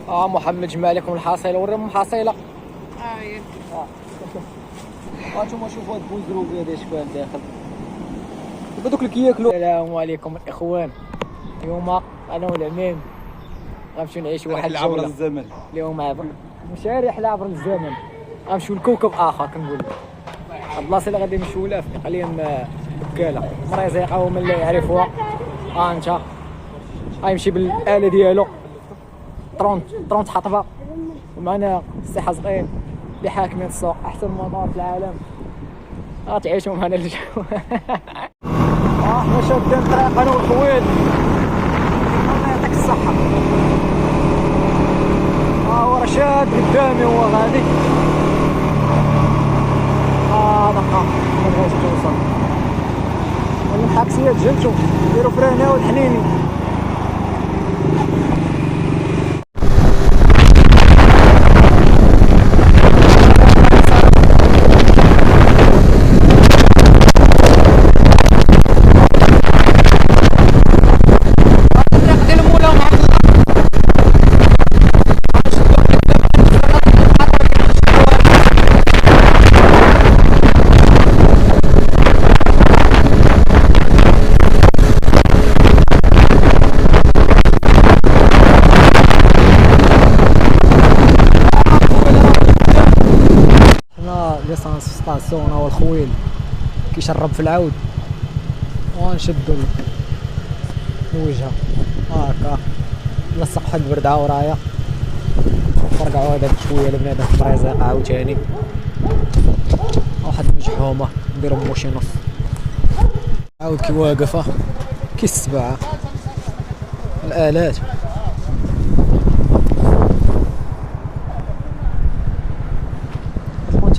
محمد جمع لكم الحصيله، وريهم الحصيله. ياك هانتوما شوفوا هاد البوزروبي هذا شكون داخل دوك اللي كياكلوا. السلام عليكم الاخوان، اليوم انا والعمام غنمشيو نعيشوا واحد رحلة عبر الجوله الزمن. اليوم ماشي رحله عبر الزمن، غنمشيو لكوكب اخر. كنقول لك البلاصه اللي غادي نمشيو لها في اقليم بكاله مريزيقه، هما اللي يعرفوها. انت غيمشي بالاله ديالو 30 حطبه، ومعنا السي حزقين اللي حاكمين السوق، احسن مطار في العالم. غتعيشوا معنا الجو. حنا شادين الطريق انا والخويل، الله يعطيك الصحه. هو رشاد قدامي هو غادي. دقه ما بغاوش توصل. الحاكسيات جاتو ديروا فرانه والحنيني. ليسانس في ستاسيون هو الخويل كيشرب في العود، ونشدو الوجهه هاكا نلصق واحد البردعه ورايا، نرجعو هذاك شويه لبنادم في مريزيق عاوتاني، واحد المجحومه نديرو موشي نص عاود كي واقفه كي السبعه الالات.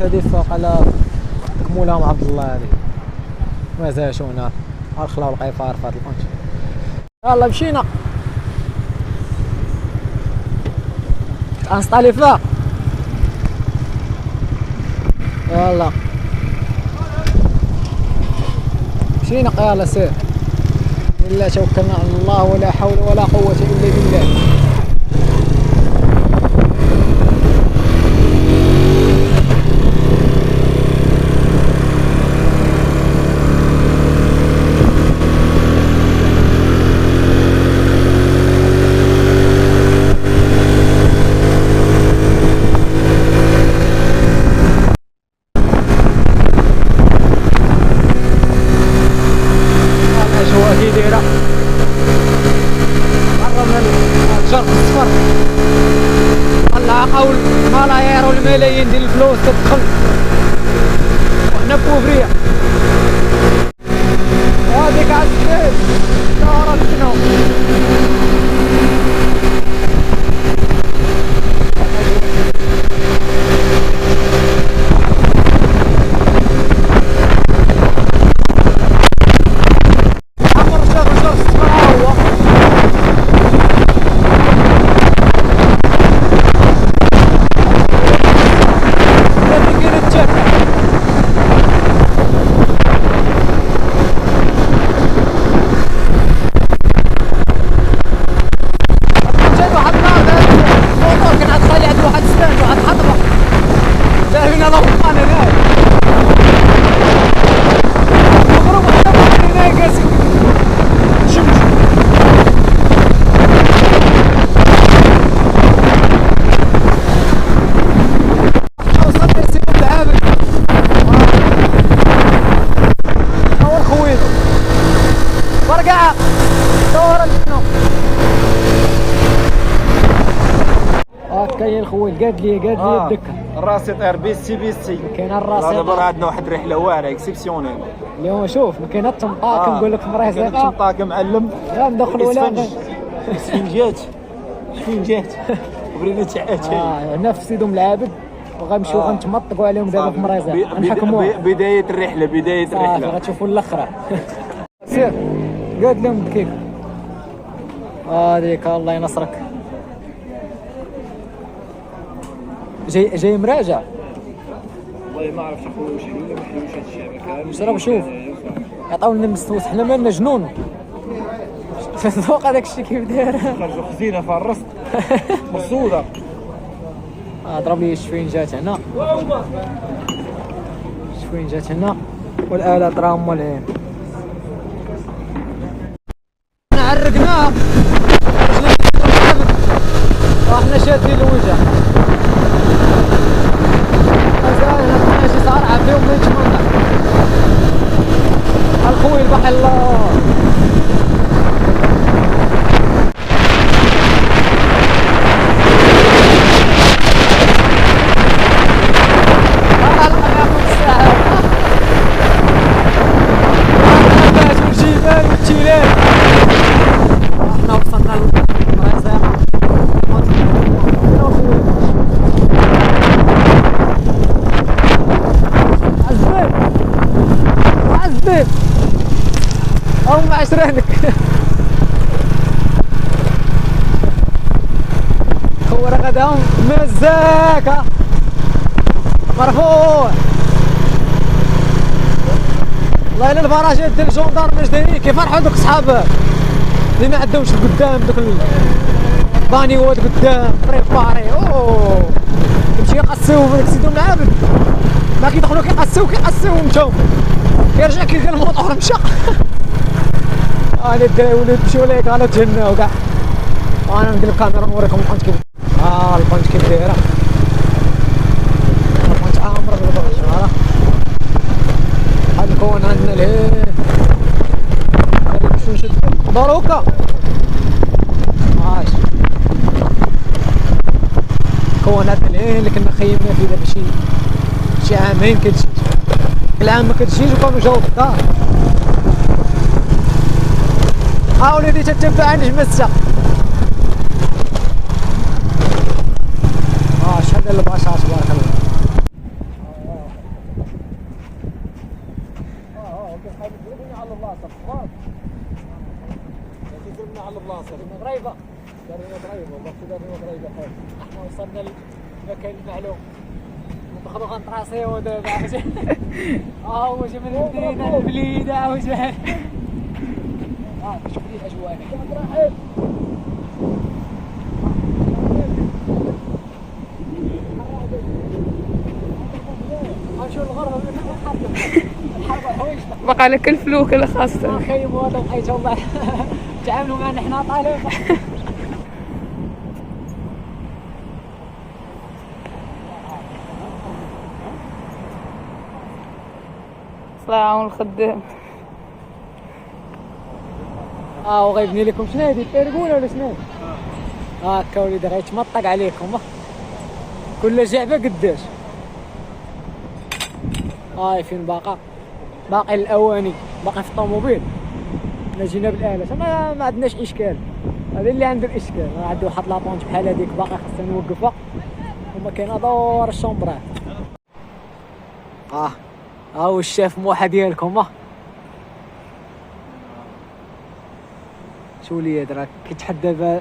هادي فوق على كمولها مع عبد الله هادي مازالش هنا غنخلاو القيفار في هاد البونش. يلا مشينا غنسطالي فيها. يلا مشينا يلا سير. الا توكلنا على الله ولا حول ولا قوه الا بالله. طلعوا الملايير والملايين ديال الفلوس تدخل وحنا بوفريه. هاديك عاد الشيب دار الفنو كاين الخويل قاد لي الدكه الراس يطير بيستي بيستي. كاين الراس دابا عندنا واحد الرحله واعره اكسبسيونيل اليوم. شوف ما كاين حتى الطاقم كنقول لك في مريزيقه كاين الطاقم معلم لا ندخلوا ولا اسفنجات شفنجات وبرينا تعاتي. هنا في سيدهم العابد وغنمشيو غنتمطقوا عليهم دابا في مريزيقه غنحكموها. بدايه الرحله غتشوفوا الاخره. سير قاد لهم الدكيك هذيك الله ينصرك. جاي مراجع والله ما عرفتش اخويا واش حلو ولا ما حلوش هاد الشيء. شرب شوف عطاونا المستوس حنا مالنا جنون. في الذوق هذاك الشيء كيف داير خرجوا خزينه في الرصد. مصوده. ضرب لي شفين جات هنا، شفين جات هنا، والآلة تراهم مالين. عرقناه وحنا شادين الوجه. مازال هنا شي صار عافيهم ما يتمنع. الخوي البحر الله. هم عشرينك. هو رقدهم مزاكا مرفوع. والله الا الفراشات ديال الجندار مش دايرين كيفرحوا دوك صحاب اللي ما عندهمش قدام، دوك البانيوات قدام بريباري. اوه يمشي يقسيو من سيدو العابد، ما كيدخلوا كيقسيو نتوما، كيرجع كيلقى الموطور مشى. انا الدراري ولاد مشيو ليك على تهناو كاع. انا ندير الكاميرا نوريكم البونت كيف. البونت كيف دايره، البونت عامره بالبرج. هاد الكون عندنا لهيه هادي باش نشد باروكا. ماشي الكون عندنا لهيه اللي كنا خيمنا فيه دابا شي عامين كتجي. العام ما كتجيش وكانوا جاو في الدار. وليدي تتبعني جمسة. شحال ديال البشر تبارك الله. على البلاصة درنا على البلاصة قريبة، دارينا قريبة والله دارينا قريبة. احنا وصلنا للمكان المعلوم، ندخلو غنطراسيو دابا واش من المدينة البليدة واش شوف لي الاجواء. غنمشيو للغرب بقى لك الفلوك اللي خاصة نخيم هذا بقيت والله تعاملوا معنا حنا طالب. طلعوا الخدام. وغيبني لكم شنو هادي الترقونه ولا شنو؟ هاكا وليدي غيتمطق عليكم. كل جعبه قداش. فين باقي الاواني، باقي في الطوموبيل. حنا جينا بالآلة ما عندناش اشكال. هذا اللي عنده الاشكال، عندي واحد لاطونج بحال هذيك باقي خاصنا نوقفها، وما كاينه دور الشومبرات. هو الشاف موحى ديالكم. شو لي دراك كيتحدى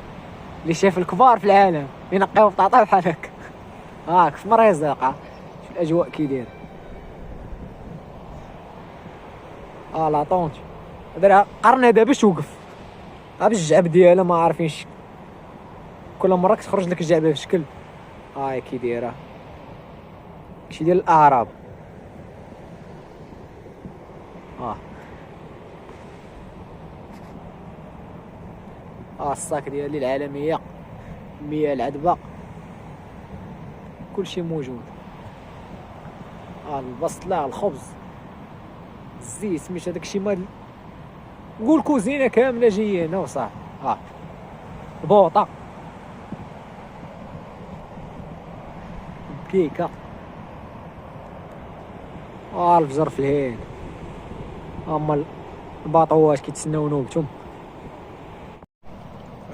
لي شاف الكبار في العالم ينقيو بطاطا بحال هكا. في مريزق شوف الاجواء كي داير. لاطونج دارها قرن هذا باش توقف باش الجعب ديالها ما عارفينش، كل مره كتخرج لك الجعبه في شكل كي دايره شي ديال الاعراب. الصاك ديالي العالميه، المياه العذبه كلشي موجود. البصله، الخبز، الزيت، سميت هذاك الشيء مال نقول كوزينه كامله جايه وصح. البوطه، الكيكه، الفجر في الهيل. اما الباطوات كيتسناو نوبتهم.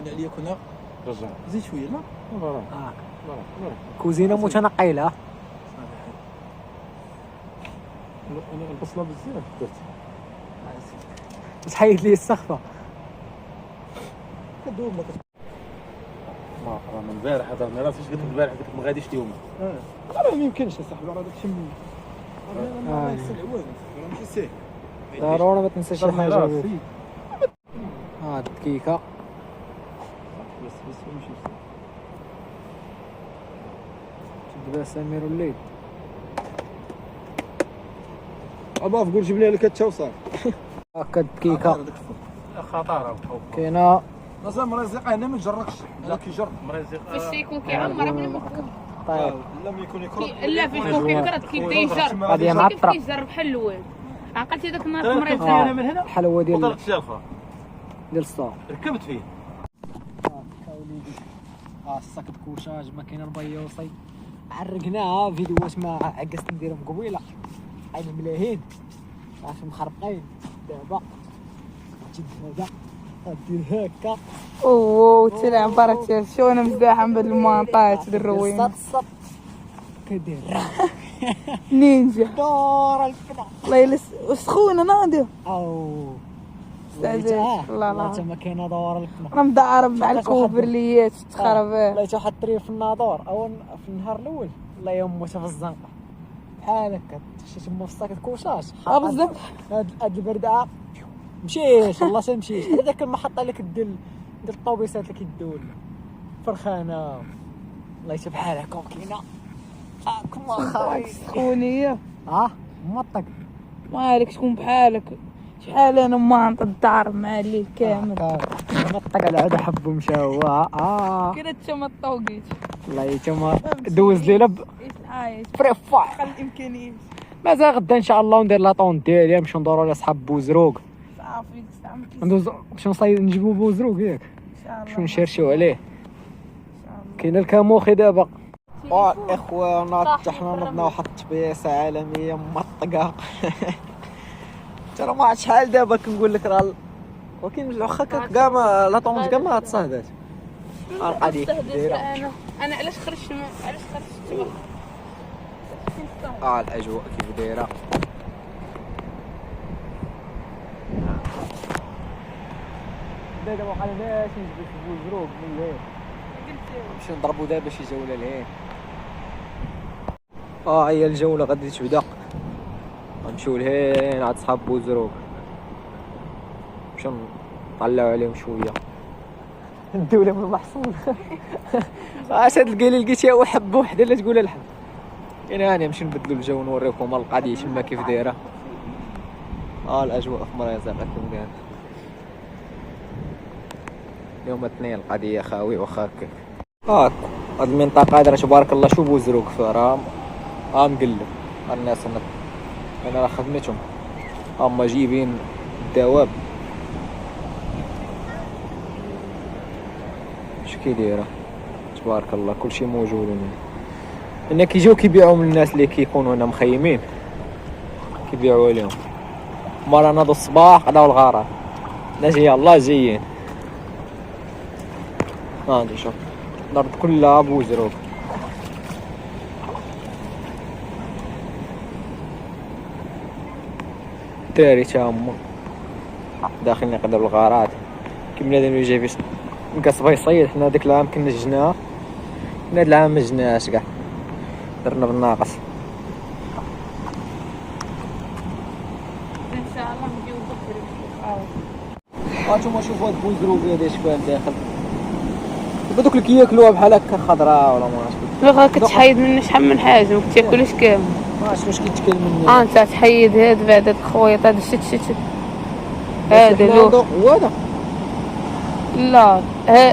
انا عليا كنا رجع زيد شويه لا كوزينه متنقله. انا البصله بزاف درت تحيد لي السخفه كدوب ما من البارح هضرنا راه فاش قلت البارح قلت لك ما غاديش اليوم. راه ما يمكنش اصاحبي، راه داكشي ما العوان راه ماشي ساهل. ضروري ما تنساش شي حاجه. الكيكه بس ماشي بدا سمير وليد ابا قول جيب لي الكتشه وصافي. هكا الدكيكه خطاره كاينه. لازم مرزق انا ما نجركش لا كيجر مرزق فاش يكون كيعمر بلا ما يكون طيب لم يكون يكرر لا فاش يكون كيكرد كيبدا يجر غادي معطره كيف كيجر بحال الاول. عقلتي داك النهار انا مريض من هنا الحلوه ديال وطلقت شي الاخرى الصاف. ركبت فيه. وليدي الساك كوشاج ماكينه البيوصي عرقناها فيديوهات ما عكست نديرهم قبيله حنا ملاهين عارف مخربقين. دابا تجد هذا غدير هكا اوه تلعب برا شو انا مزاحم بهاد المنطقه الروينه الصط كدير نينجا دور الفنا الله يلس وسخونه ناضيه او استاذ الله لا تما كاينه دور الفنا انا مدعرب مع الكوبرليات تخرب لقيتو واحد الطريف في الناظور او في النهار الاول الله يمو في الزنقه بحال هكا شي تما في الساكت كوشاش بالضبط. هاد البردعه مشيش والله تمشيش هذاك المحطه اللي كدير الطوبيسات اللي كيديو فرخانه الله يشوف بحال هكا كاينه كما خايس سخونيه مطق مالك شكون بحالك شحال انا مانط الدار مع الليل كامل مطق على عاد حب مشاو كده تشم الطوقيت الله يتما دوز ليله ايش عايش فريفا قل الامكانيات مازال غدا ان شاء الله وندير لاطون ديالي نمشيو ندورو على صحاب بوزروق صافي استعمل ندوز باش نصايد نجيبو بوزروق ياك ان شاء الله شو نشرشيو عليه كاين الكاموخي دابا اخوانا حتى حنا نضنا واحد التبيسه عالميه مطقه ترى ما عرفت شحال دابا كنقول لك راه ولكن واخا كاع ما لاطونج كاع ما تصاهدات القضيه دايره انا علاش خرجت الاجواء كيف دايره دابا ما قالناش نجبد في الزروق من الهين نمشيو نضربو دابا شي جوله لهين هي الجوله غادي تبدا غنمشيو لهين عاد صحاب بوزروق نمشيو نطلعو عليهم شويه الدوله من المحصول اش هاد القيله لقيتيها وحبه وحده اللي تقولها الحب كاين نمشي نبدلو الجو ونوريكم القضيه تما كيف دايره الاجواء في مريزق كما اليوم الاثنين القضيه خاوي واخا هاك هاد المنطقه هادي راه تبارك الله شوفوا زروق فيها راه مقلب الناس انا راه خدمتهم هما جايبين الدواب اش كيدايره تبارك الله كلشي موجود هنا كيجيو كيبيعوا للناس اللي كيكونوا هنا مخيمين كيبيعوا لهم مرة ناضوا الصباح قضاو الغارة ناجي يلاه جايين هادي شوف الارض كلها بوزروق الدراري تا هما داخلين يقدروا الغارات كي بنادم اللي جاي فيش مكسبه يصيد حنا داك العام كنا جناه هاد العام ما جناش كاع درنا بالناقص ان شاء الله نجيو بكري هانتوما شوفوا هاد بوزروق هذا شبان داخل دوك اللي كياكلوها بحال هكا خضراء ولا ما عرفتش لا كتحيد منه شحال من حاجه ما كتاكلوش كامل ما عرفتش واش كيتكل مني انت تحيد هاد بعد هاد الخويط هذا شت هذا لو هو هذا لا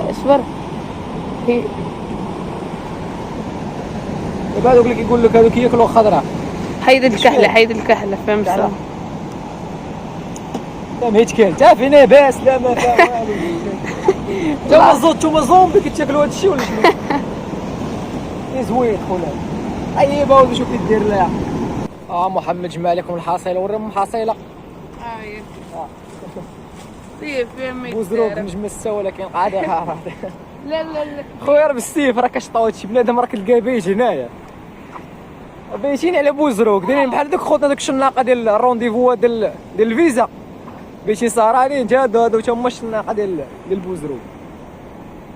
اصبر هي دابا دوك اللي كيقول لك هادو كياكلوا خضراء حيد الكحله فهمت صح لا ما يتكال تا فينا باس لا ما فيها والو نتوما زومبي كتاكلوا هادشي ولا شنو زوين خويا ايبا ولد شوف كدير لها محمد جمع لكم الحصيله وريهم الحصيله فيه ما بوزروق مجمسه ولكن قاعده عارف لا خويا راه بالسيف راه كشطاو هادشي بنادم راه كتلقاه بيت هنايا بيتين على بوزروق دايرين بحال داك خوتنا داك الشناقه ديال الرونديفو ديال الفيزا بيتي صارانين جادو هادو تما الشناقه ديال بوزروق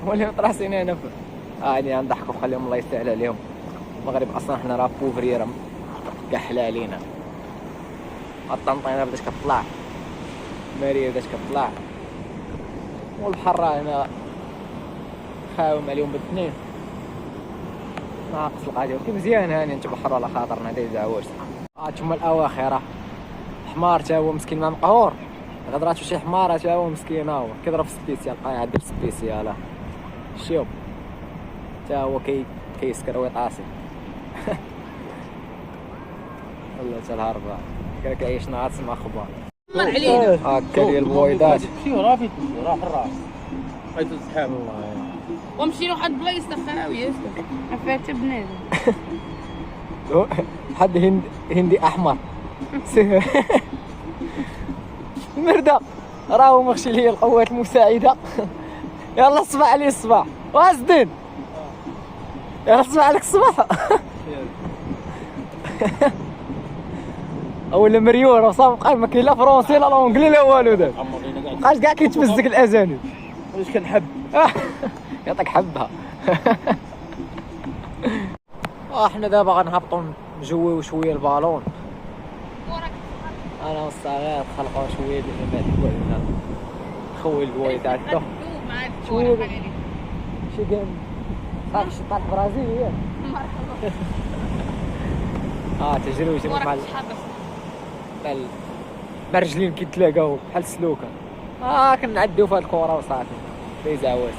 ولينا طراسين هنا عادي نضحكوا خليهم الله يستاهل عليهم المغرب اصلا حنا راه بوفري راه كاع حلالينا الطنطينه بدات كطلع ماريا بدات كطلع والبحر راه هنا خاوم عليهم بالاثنين ناقص الغادي ولكن مزيان هاني نتبحروا على خاطرنا دايز عواش. ثم الاواخره حمار تا هو مسكين ما مقهور غدراتو شي حمار تا هو مسكين هو كيضرب في السبيسيال قاعد في السبيسيال شوف تا هو كيسكر ويطاسي والله تا الهربه كيعيش نهار تسمع اخبار مر علينا هكا ديال البويضات مشيو راه فين راه في الراس حيت الزحام والله ومشي لواحد البلايصه خاويه ما فيها حتى بنادم. حد هندي احمر مرده راهو مغشي ليا القوات المساعده. يلا الصباح عليه الصباح وازدين يلا الصباح عليك الصباح. اولا مريور وصافي ما كاين لا فرونسي لا لونجلي لا والو دابا بقاش كاع كيتمزق الاذاني واش كنحب يعطيك حبها. احنا دابا غنهبطوا نجويو شويه البالون انا والصغير خلقوا شويه ديال الماء كوينا خوي البويضات حتى شويه شي كان صافي شطات برازيليه تجري مع مع رجلين كيتلاقاو بحال السلوكه كنعديو في هاد الكره وصافي دايز عواس.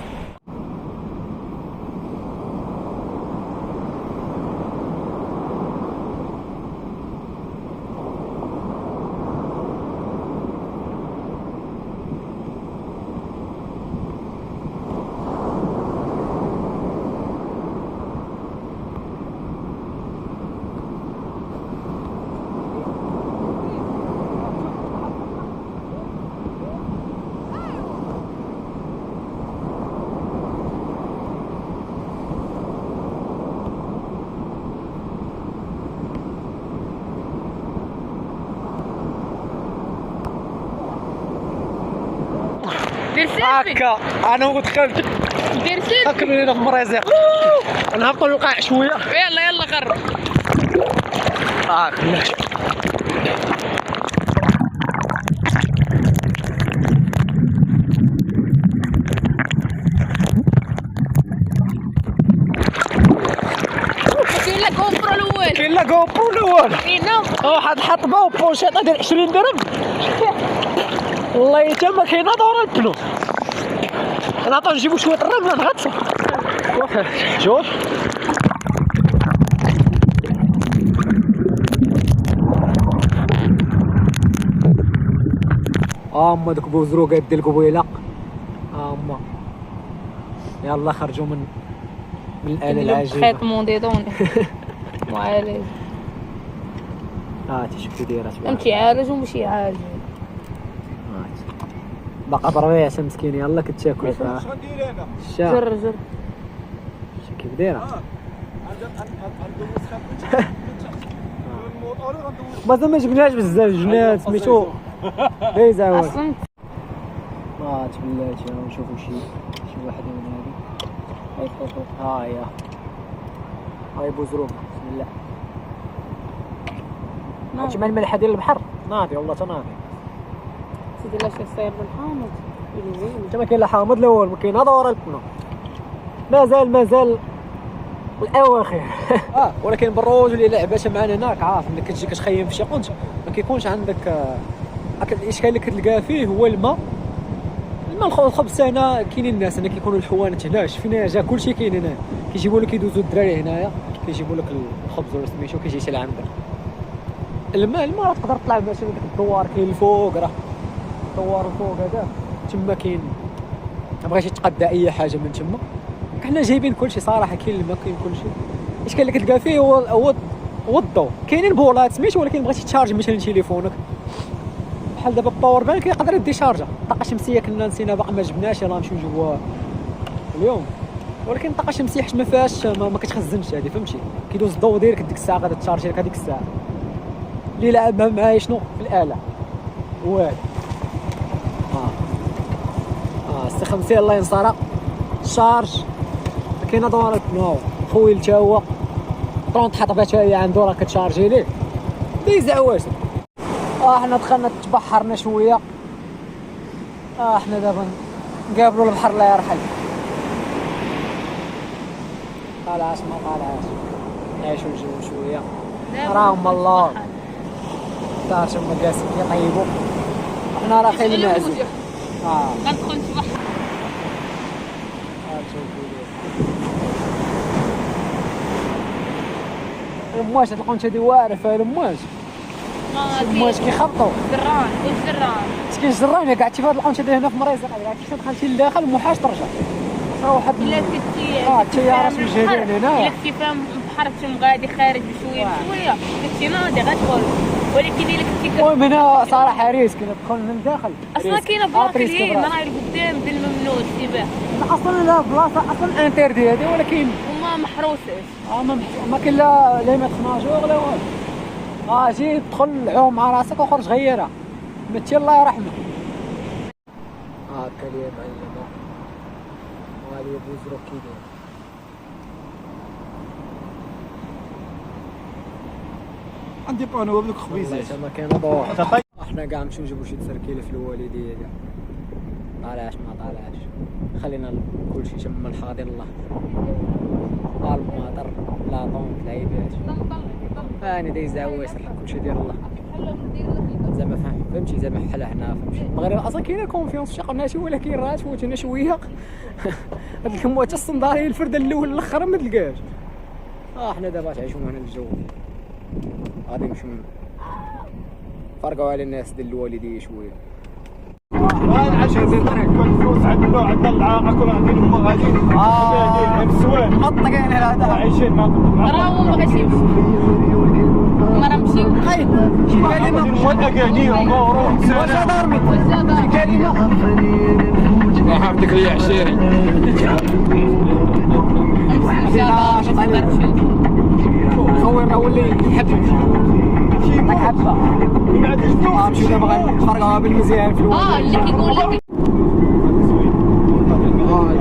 دير سيلفي هكا انا ودخلت دير سيلفي هكا من هنا في مريزيق نهبطوا للقاع شويه يلا قرب. كاين لا كومبرو الاول كاين لا كوبو الاول كاينه واحد حط با بونشيطه ديال 20 درهم والله يتما كاينه دور البلو نعطيو نجيبو شويه الرمله نغطسو شوف اما دوك بوزروقات ديال القبيله اما يلا خرجوا من الآلة العجيبه خيط مونديدون معالج تشوف كي دايره امشي عالج ومشي عالج باقا ضربيعه مسكين يلا كتاكل فيها غندير انا الشا جر كيف دايره مازال ما جبناش بزاف جبنا سميتو دايز عواد اصلا تبلاتي نشوفو شي واحده من هذه هي هاي بوزروق بسم الله هادشي مع الملحه ديال البحر ناضي والله تناضي سيدي لا شي صاير بالحامض حتى ما كاين لا حامض الاول ما كاين دور البنو مازال الاواخر ولكن بالروج اللي لعبات معنا هناك عارف ملي كتجي كتخيم في شي قنت ما كيكونش عندك الاشكال اللي كتلقى فيه هو الماء الخبز هنا كاينين الناس هنا كيكونوا الحوانت هنا شفنا جا كلشي كاين هنا كيجيبوا لك كيدوزوا الدراري هنايا كيجيبوا لك الخبز ولا سميتو كيجي حتى لعندك الماء راه تقدر تطلع باش داك الدوار كاين الفوق راه الدوار الفوق هذا تما كاين ما بغيتش تقدى اي حاجه من تما حنا جايبين كلشي صراحه كاين الماء كاين كلشي الاشكال اللي كتلقى فيه هو الضو كاينين بولات سميتو ولكن بغيتي تشارج مثلا تليفونك بحال دابا الباور بانك يقدر يدي شارجه الطاقه الشمسيه كنا نسينا باقي ما جبناش يلاه نمشيو نجيبوها اليوم ولكن الطاقه الشمسيه حيت ما فيهاش ما كتخزنش هذه فهمتي كيدوز الضوء ديالك ديك الساعه غادي تشارجي لك هذيك الساعه اللي لعبها معايا شنو في الاله والو سي 50 الله ينصرها شارج كاينه دورة نو خويا حتى هو طرونط حطبات هي عنده راه كتشارجي ليه ديز عواش حنا دخلنا تبحرنا شويه حنا دابا نقابلوا البحر الله يرحم طالعاش ما طالعاش نعيشوا الجو شويه راهم الله دار تما جالسين كيطيبوا حنا راه خايلين نعزو غندخل نشبح المواش تلقاو انت واعره المواش المواش كيخبطوا زران والزران مسكين الجران كاع تشوف هاد القنشه هنا في مريزق كاع كي دخلتي لداخل محاش ترجع واحد الا كنتي التيارات مجهدين هنا الا كنتي فاهم بحر غادي خارج بشويه بشويه كنتي ناضي غتدخل ولكن الا كنتي المهم هنا صراحه ريسك تدخل من الداخل اصلا كاينه بلاصه اللي هي راه القدام ديال الممنوع السباحه اصلا لا بلاصه اصلا انتردي هذه ولكن وما محروساش ما كاين لا ليميت خناجور ولا والو جي دخل عوم مع راسك وخرج غيرها متي الله يرحمه هاكا ليا معلمه وهادي بوزرو كيدير عندي بانو بدوك خبيزات ما كاين ضوء احنا كاع نمشيو نجيبو شي تسركيله في الوالديه كاع طالعش ما طالعش خلينا كلشي تما الحاضر الله الماطر لاطون العيبات انا دايز عواسر كلشي ديال الله زعما فهمتي زعما بحال حنا فهمتي المغرب اصلا كاينه كونفيونس شي قلناتي ولكن راه تفوتنا شويه هاد الكموات الصنداري الفرده الاول الاخر ما تلقاش حنا دابا تعيشوا هنا الجو غادي نمشيو فرقوا على الناس ديال الوالديه شويه العشاء زين طريق كل فلوس عندنا العاقه كل عندنا غاديين السوان مطقين هذا عايشين ما راهو ما بغاش يمشي مرة مشيو شي كلمه وانا قاعدين ومورون واش دارمي شي كلمه الله يحفظك لي عشيري خويا راه ولي يحب شي حبه ما عنديش فلوس نمشيو دابا غنفرقوها بالمزيان في الوالد اللي كيقول لك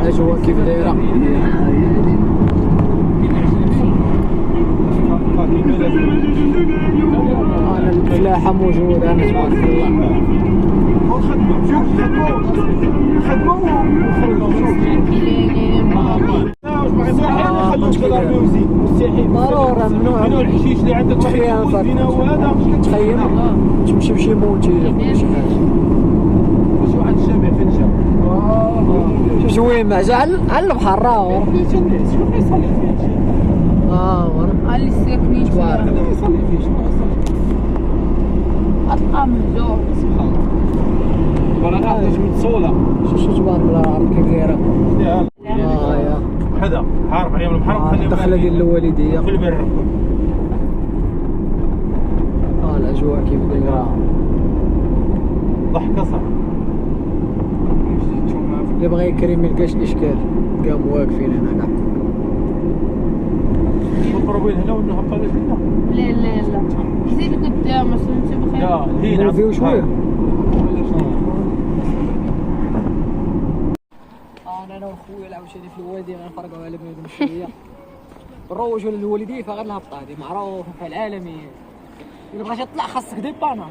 الاجواء كيف دايره الفلاحه موجوده انا تبارك الله خدمه شوف خدمه ضرورة ممنوع الحشيش اللي عندك فينا وهذا تخيل تمشي بشي موتي شي حاجه شو واحد الشامع فين جا زوين مع على البحر راه شنو يصلي فيه اللي ساكنين تبارك هذا يصلي فيه شنو اطقام مهجور سبحان الله وانا ناخذ من صوله شو تبارك الله عارف كيف دايره يا هذا حارب ايام الحرب خليهم الدخله ديال الوالديه في البر الاجواء كيف دايره ضحكه صح اللي بغى يكري ما يلقاش الاشكال قاموا واقفين هنا كاع مضروبين هنا ونهبط هنا لا زيد قدام اصلا انت بخير لا هي نعرفيو شويه انا وخويا عاوتاني في الوادي غنفرقوا على بنادم شويه نروجوا للوالديه فغير الهبطه هذه معروفه في العالميه الا بغيتي تطلع خاصك دي بانا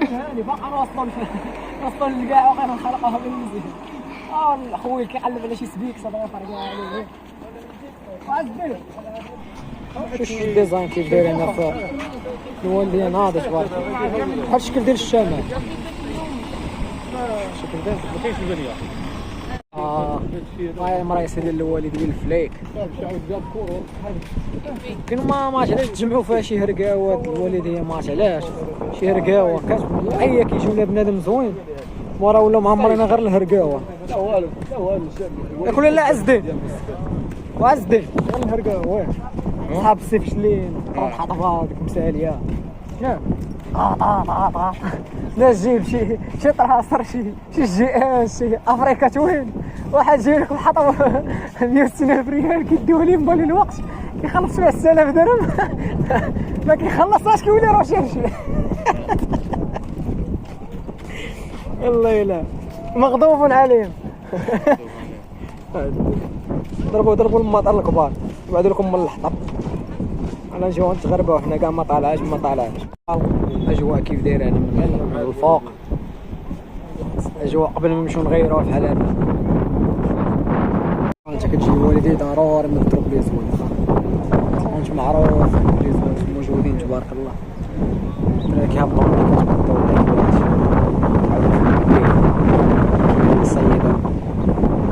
هاني باقا وصلوا للكاع وغير نخلقوها بالمزيان خويا كيقلب على شي سبيك صافي فرقوا عليه شوف الديزاين كيف داير هنا في الوالديه ناضي تبارك بحال الشكل ديال الشمال الشكل ديال ما كاينش البنيه هاي مرايسه ديال الوالد ديال الفليك كانوا ما علاش تجمعوا فيها شي هرقاوه الوالديه ما علاش شي هرقاوه كتبقى كيجيو لنا بنادم زوين ورا ولا معمرنا غير الهرقاوه لا والو ياكل لا عزدين وعزدين غير الهرقاوه صحاب السيف شلين حطبه ديك مساليه لا جيب شي طراصر شي جي اس شي افريكا وين واحد جاي لك الحطب 160,000 ريال كيديوه ليه مبالي الوقت كيخلص 7000 درهم ما كيخلصهاش كيولي روشيرشي الله الا مغضوب عليهم ضربوا المطار الكبار يبعدوا لكم من الحطب انا نجيو نتغربوا حنا كاع ما طالعاش الاجواء كيف دايره هنا من الفوق الاجواء قبل ما نمشيو نغيروها بحال هكا انت كتجي الوالدين ضروري نضرب ليه زوين معروف اللي موجودين تبارك الله. كيهبطوا لنا كتبداو الصيدة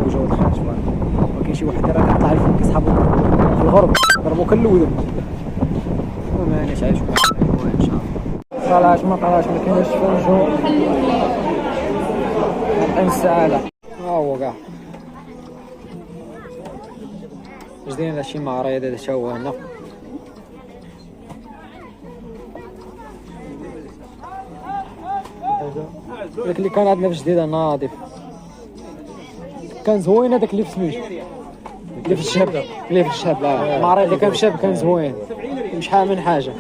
موجود خارج تبارك الله. وكاين شي واحد راه كيطلع الفوق كيسحبوا في الغرب ضربوا كلودهم وما عايش واحد ان شاء الله. طلعش ما طلعش ما كاينش الجو عطينا السعادة. ها هو كاع جدينا هادشي معرض هذا تا هو هنا. داك اللي كان عندنا في جديدة ناضف كان زوين. هذاك اللي في سميتو اللي في الشاب المعرض اللي كان في الشاب كان زوين شحال من حاجة.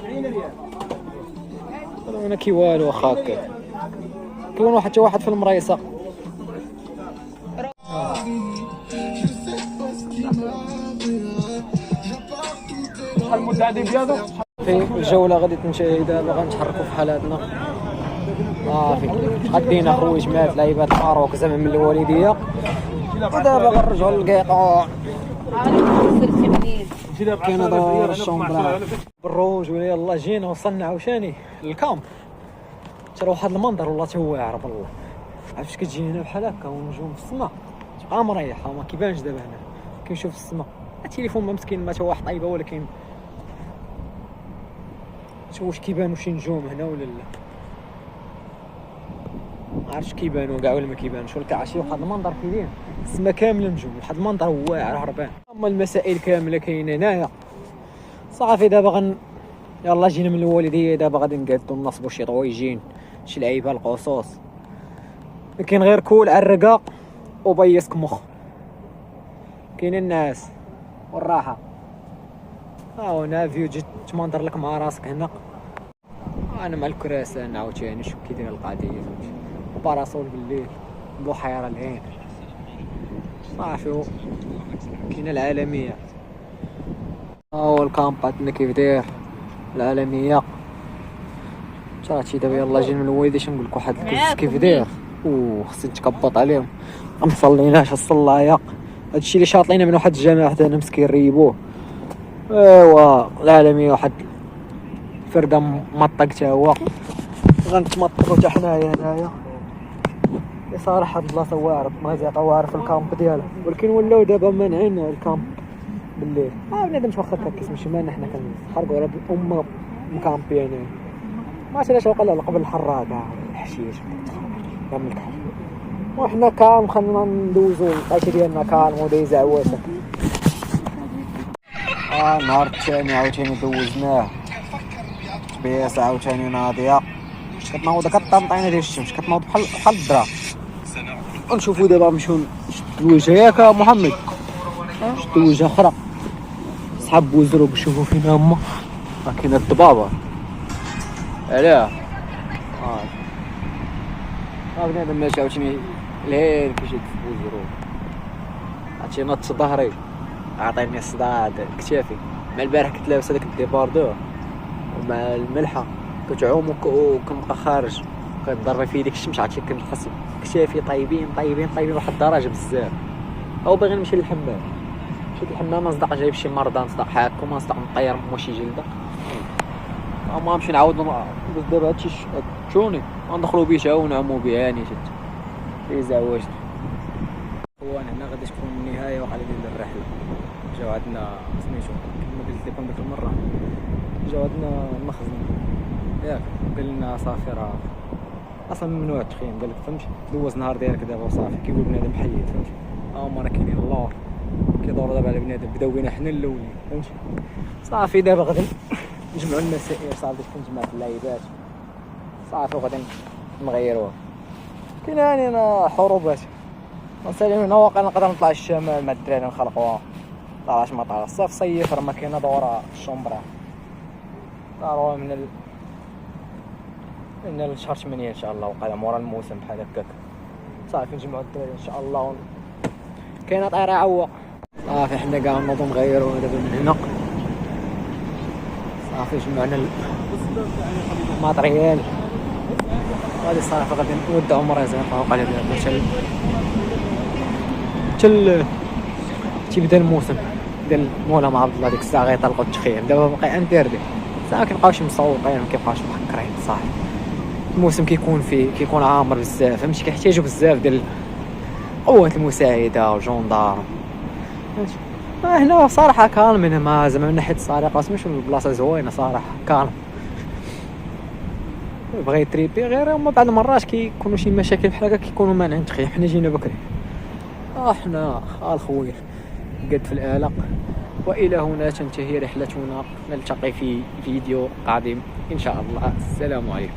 انا كي والو واخا هكا كيكون حتى واحد في المريصة. شحال المدة هادي ديالو؟ في الجولة غادي تنتهي دابا غنتحركوا في حالاتنا صافي. غدينا خويج مات لعيبات الماروك زعما من الوالدية ودابا غنرجعوا للقيقع. كاينه دور الشومبرا بالروج ولا يلاه جينا وصلنا عاوتاني للكامب. ترى واحد المنظر والله تا واعر بالله. عرفتش كتجي هنا بحال هكا ونجوم في السماء تبقى مريحه ما كيبانش دابا هنا كنشوف السماء. التليفون ما مسكين ما تا واحد طايبه ولكن شوف واش كيبانوا شي نجوم هنا ولا لا. ما عرفتش كيبانوا كاع ولا ما كيبانوش ولكن عرفتي واحد المنظر كاين السما كامله نجوم واحد المنظر واعر هربان. اما المسائل كامله كاينه هنايا صافي. دابا يلا جينا من الوالديه دابا غادي نقادو نصبوا شي طويجين شي لعيبه القصوص. كاين غير كول عرقه وبيسك مخ كاين الناس والراحه. ها هنا فيو جيت تمنظر لك مع راسك هنا. انا مع الكراسان عاوتاني شوف كي داير القضيه باراسول بالليل بحيره العين صافي. كاينه العالميه ها هو الكامب عندنا كيف داير العالميه. شاتي دابا يلا جينا من الوالدين شنقول لك واحد الكرسي كيف داير خصني نتكبط عليهم. ما صليناش الصلايه هادشي اللي شاطلينا من واحد الجماعه حتى انا مسكين ريبوه. ايوا العالميه واحد فرده مطق تا هو غنتمطقوا حتى حنايا هنايا. صراحه هاد البلاصه واعره مزيقه واعره في الكامب ديالها ولكن ولاو دابا مانعين الكامب بالليل. بنادم واخا كيسمى مالنا حنا كنحرقوا على الامه مكامبيين يعني. ما عرفتش علاش وقع قبل الحراق الحشيش كامل الكحل وحنا كالم خلينا ندوزو العيشه ديالنا كالم ودايزه عواسه. النهار الثاني عاوتاني دوزناه بياس عاوتاني ناضيه كتنوض كطنطينه ديال الشمس كتنوض بحال الدرا. ونشوفو دابا نمشيو نشدو وجه ياك محمد نشدو وجه اخرى صحاب بوزروق شوفو فينا هما كاينه الضبابه علاه بنادم ماشي عاوتاني الهيل كيجي بوزروق عرفتي نط ظهري عطيني الصداع كتافي. مع البارح كنت لابس هذاك الديباردور ومع الملحه كتعوم وكنبقى خارج كتضرب في ديك الشمس عرفتي كنحس كتافي طيبين واحد الدرجه بزاف. او باغي نمشي للحمام مشيت للحمام نصدق جايب شي مرضى نصدق حاكم نصدق نطير ماشي جلده ما نمشي نعاود دابا هادشي تشوني ندخلوا بيه ونعوموا به هاني شت في زواج. هو هنا غادي تكون النهايه وقع ديال الرحله. جاو عندنا سميتو كما قلت لكم ديك المره جاو عندنا المخزن ياك قال لنا صافي راه اصلا ممنوع التخييم قال لك فهمتي دوز نهار ديالك دابا وصافي كيقول بنادم حيد فهمتي. هما راه كاينين اللور كيدوروا دابا على بنادم بداو بينا حنا الاولين فهمتي. صافي دابا غادي نجمعوا المسائل صافي كنجمع اللعيبات صافي وغادي نغيروها. كاين يعني حروبات نسالي هنا واقع نقدر نطلع الشمال مع الدراري نخلقوها طلعش ما طلع الصيف صيف راه ما كاينه دورة الشومبرا ضروري من الشهر 8 ان شاء الله وقع مورا الموسم بحال هكاك صافي نجمعوا الدراري ان شاء الله كاينه طياره عوق صافي حنا كاع نوضو نغيروا دابا من هنا صافي جمعنا الماتريال غادي صافي غادي نودعو مريضين وقع لي دابا تيبدا الموسم ديال مولا مع عبد الله ديك الساعه غيطلقوا التخييم. دابا باقي انتردي صافي، كيبقاوش مسوقين ما كيبقاوش محكرين صاحبي. الموسم كيكون عامر بزاف، فهمتي كيحتاجوا بزاف ديال قوة المساعدة والجندار. هنا صراحة كالمين، ما زعما من ناحية السرقة سميتو البلاصة زوينة صراحة كالم. بغا يتريبي غير هما بعض المرات كيكونوا شي مشاكل بحال هكا كيكونوا مانعين التخييم. حنا جينا بكري حنا الخوير قد في الآلة. وإلى هنا تنتهي رحلتنا، نلتقي في فيديو قادم إن شاء الله. السلام عليكم.